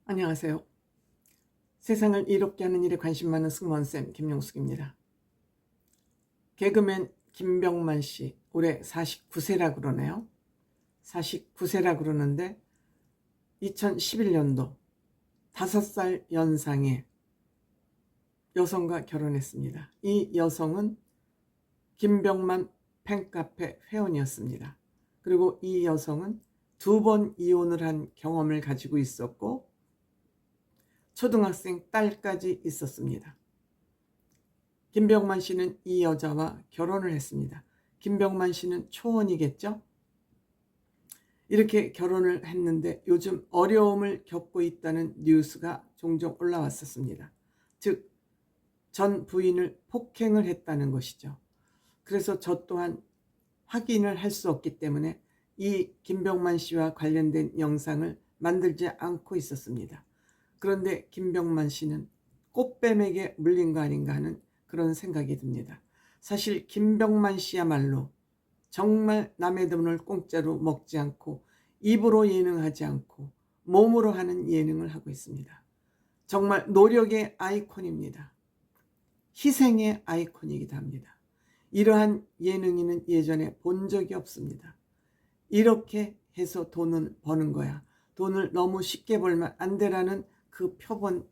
안녕하세요. 세상을 이롭게 하는 일에 관심 많은 승무원쌤 김용숙입니다. 개그맨 김병만 씨 올해 49세라 그러네요. 49세라 그러는데 2011년도 5살 연상의 여성과 결혼했습니다. 이 여성은 김병만 팬카페 회원이었습니다. 그리고 이 여성은 2번 이혼을 한 경험을 가지고 있었고 초등학생 딸까지 있었습니다. 김병만 씨는 이 여자와 결혼을 했습니다. 김병만 씨는 초혼이겠죠? 이렇게 결혼을 했는데 요즘 어려움을 겪고 있다는 뉴스가 종종 올라왔었습니다. 즉, 전 부인을 폭행을 했다는 것이죠. 그래서 저 또한 확인을 할 수 없기 때문에 이 김병만 씨와 관련된 영상을 만들지 않고 있었습니다. 그런데 김병만 씨는 꽃뱀에게 물린 거 아닌가 하는 그런 생각이 듭니다. 사실 김병만 씨야말로 정말 남의 돈을 공짜로 먹지 않고 입으로 예능하지 않고 몸으로 하는 예능을 하고 있습니다. 정말 노력의 아이콘입니다. 희생의 아이콘이기도 합니다. 이러한 예능인은 예전에 본 적이 없습니다. 이렇게 해서 돈을 버는 거야. 돈을 너무 쉽게 벌면 안 되라는 그 표본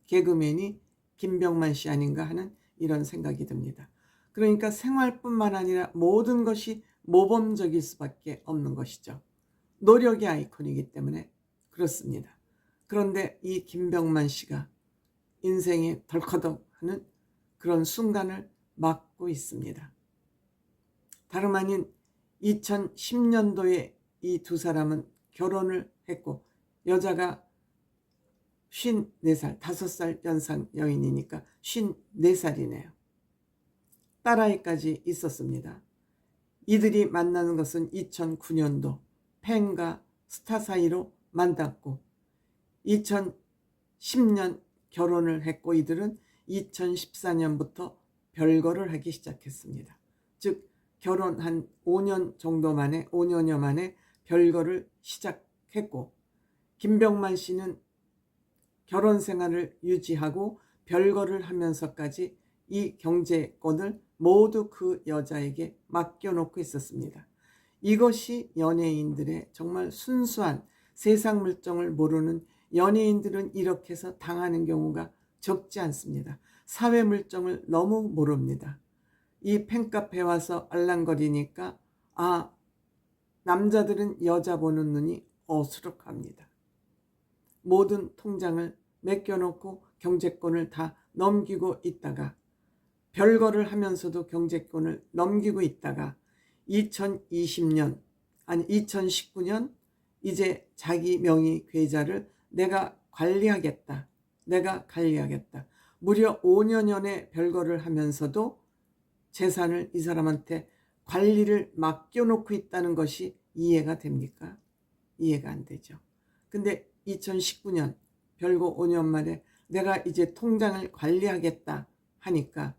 개그맨이 김병만 씨 아닌가 하는 이런 생각이 듭니다. 그러니까 생활뿐만 아니라 모든 것이 모범적일 수밖에 없는 것이죠. 노력의 아이콘이기 때문에 그렇습니다. 그런데 이 김병만 씨가 인생에 덜커덕 하는 그런 순간을 맞고 있습니다. 다름 아닌 2010년도에 이 두 사람은 결혼을 했고 여자가 54살, 5살 연상 여인이니까 54살이네요. 딸아이까지 있었습니다. 이들이 만나는 것은 2009년도 팬과 스타 사이로 만났고 2010년 결혼을 했고 이들은 2014년부터 별거를 하기 시작했습니다. 즉 결혼 한 5년 정도 만에 5년여 만에 별거를 시작했고 김병만 씨는 결혼 생활을 유지하고 별거를 하면서까지 이 경제권을 모두 그 여자에게 맡겨놓고 있었습니다. 이것이 연예인들의 정말 순수한 세상 물정을 모르는 연예인들은 이렇게 해서 당하는 경우가 적지 않습니다. 사회 물정을 너무 모릅니다. 이 팬카페에 와서 알랑거리니까 남자들은 여자 보는 눈이 어수룩합니다. 모든 통장을 맡겨놓고 경제권을 다 넘기고 있다가 별거를 하면서도 경제권을 넘기고 있다가 2020년 아니 2019년 이제 자기 명의 계좌를 내가 관리하겠다. 무려 5년여의 별거를 하면서도 재산을 이 사람한테 관리를 맡겨놓고 있다는 것이 이해가 됩니까? 이해가 안 되죠. 근데 2019년 별거 5년 만에 내가 이제 통장을 관리하겠다 하니까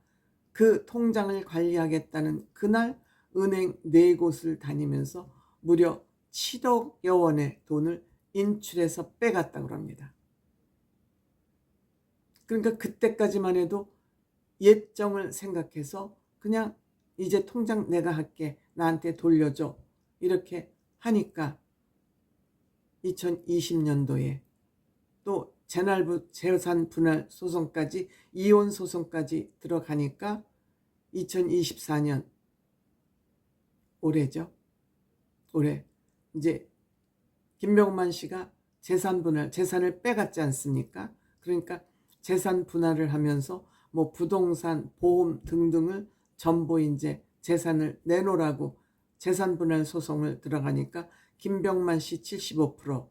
그 통장을 관리하겠다는 그날 은행 4곳을 다니면서 무려 7억여 원의 돈을 인출해서 빼갔다고 합니다. 그러니까 그때까지만 해도 예정을 생각해서 그냥 이제 통장 내가 할게, 나한테 돌려줘, 이렇게 하니까 2020년도에 또 재산 분할 소송까지, 이혼 소송까지 들어가니까 2024년 올해죠. 올해 이제 김병만 씨가 재산을 빼갔지 않습니까? 그러니까 재산 분할을 하면서 뭐 부동산, 보험 등등을 전부 이제 재산을 내놓으라고 재산 분할 소송을 들어가니까 김병만 씨 75%,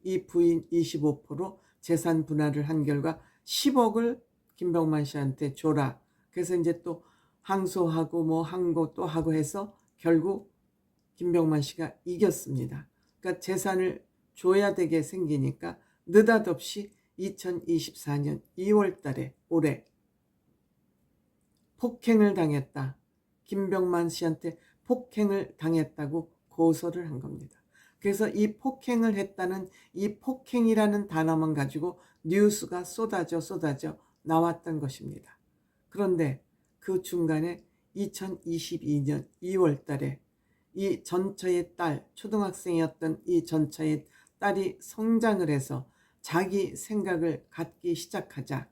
이 부인 25% 재산 분할을 한 결과 10억을 김병만 씨한테 줘라. 그래서 이제 또 항소하고 뭐 항고 또 하고 해서 결국 김병만 씨가 이겼습니다. 그러니까 재산을 줘야 되게 생기니까 느닷없이 2024년 2월 달에 올해 폭행을 당했다. 김병만 씨한테 폭행을 당했다고 고소를 한 겁니다. 그래서 이 폭행을 했다는 이 폭행이라는 단어만 가지고 뉴스가 쏟아져 나왔던 것입니다. 그런데 그 중간에 2022년 2월 달에 이 전처의 딸, 초등학생이었던 이 전처의 딸이 성장을 해서 자기 생각을 갖기 시작하자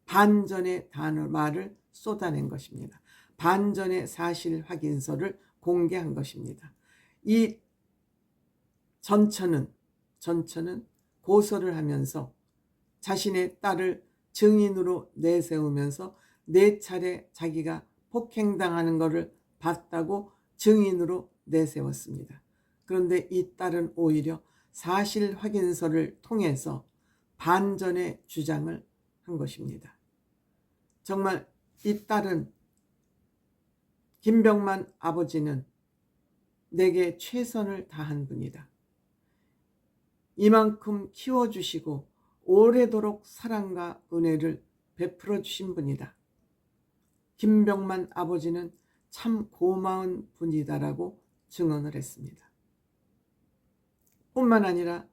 반전의 말을 쏟아낸 것입니다. 반전의 사실 확인서를 공개한 것입니다. 이 전처는 고소를 하면서 자신의 딸을 증인으로 내세우면서 4차례 자기가 폭행당하는 것을 봤다고 증인으로 내세웠습니다. 그런데 이 딸은 오히려 사실 확인서를 통해서 반전의 주장을 한 것입니다. 정말 이 딸은, 김병만 아버지는 내게 최선을 다한 분이다. 이만큼 키워주시고 오래도록 사랑과 은혜를 베풀어 주신 분이다. 김병만 아버지는 참 고마운 분이다라고 증언을 했습니다. 뿐만 아니라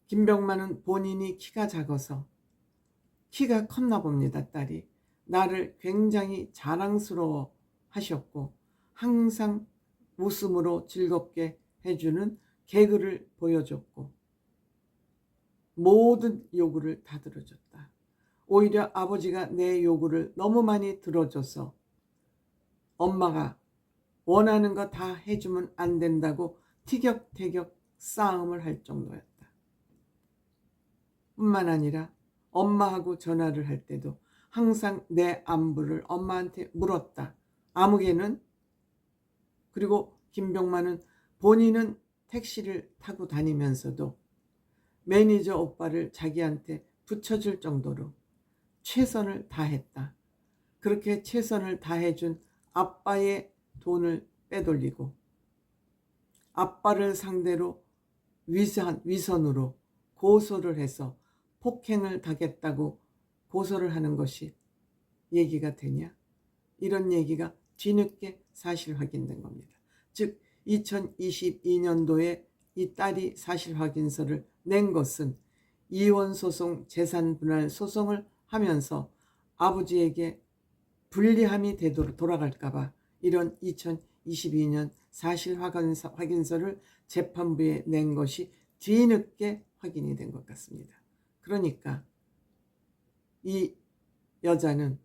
김병만은 본인이 키가 작아서, 키가 컸나 봅니다. 딸이 나를 굉장히 자랑스러워 하셨고 항상 웃음으로 즐겁게 해주는 개그를 보여줬고 모든 요구를 다 들어줬다. 오히려 아버지가 내 요구를 너무 많이 들어줘서 엄마가 원하는 거 다 해주면 안 된다고 티격태격 싸움을 할 정도였다. 뿐만 아니라 엄마하고 전화를 할 때도 항상 내 안부를 엄마한테 물었다. 아무개는. 그리고 김병만은 본인은 택시를 타고 다니면서도 매니저 오빠를 자기한테 붙여줄 정도로 최선을 다했다. 그렇게 최선을 다해준 아빠의 돈을 빼돌리고 아빠를 상대로 위선으로 고소를 해서 폭행을 당했다고 고소를 하는 것이 얘기가 되냐? 이런 얘기가 뒤늦게 사실 확인된 겁니다. 즉 2022년도에 이 딸이 사실 확인서를 낸 것은 이혼소송, 재산분할 소송을 하면서 아버지에게 불리함이 되도록 돌아갈까봐 이런 2022년 사실 확인서를 재판부에 낸 것이 뒤늦게 확인이 된 것 같습니다. 그러니까 이 여자는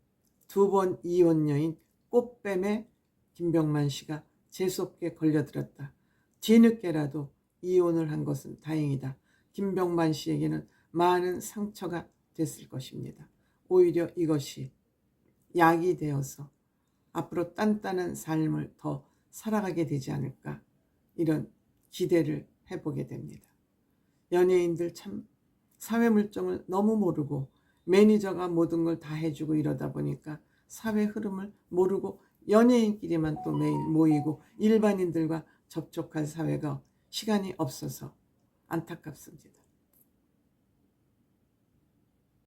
2번 이혼녀인 꽃뱀에 김병만 씨가 재수없게 걸려들었다. 뒤늦게라도 이혼을 한 것은 다행이다. 김병만 씨에게는 많은 상처가 됐을 것입니다. 오히려 이것이 약이 되어서 앞으로 단단한 삶을 더 살아가게 되지 않을까, 이런 기대를 해보게 됩니다. 연예인들 참 사회 물정을 너무 모르고 매니저가 모든 걸 다 해주고 이러다 보니까 사회 흐름을 모르고 연예인끼리만 또 매일 모이고 일반인들과 접촉할 사회가 시간이 없어서 안타깝습니다.